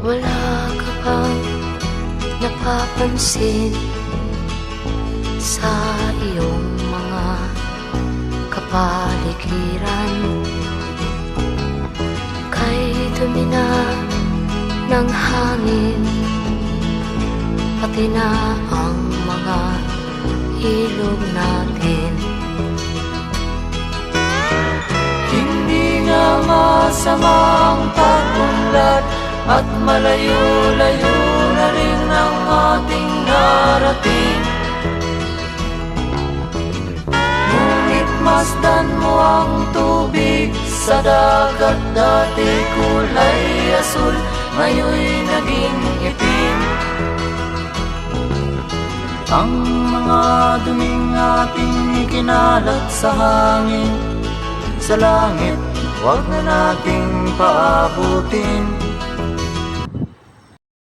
Wala ka bang napapansin sa iyong mga kapaligiran? Kay dumi na ng hangin, pati na ang mga ilog natin. Hindi nga masamang pag-unlad at malayo-layo na rin ang ating narating. Ngunit masdan mo ang tubig sa dagat, dati kulay asul, ngayon'y naging itim. Ang mga duming ating ikinalat sa hangin, sa langit, huwag na nating paabutin.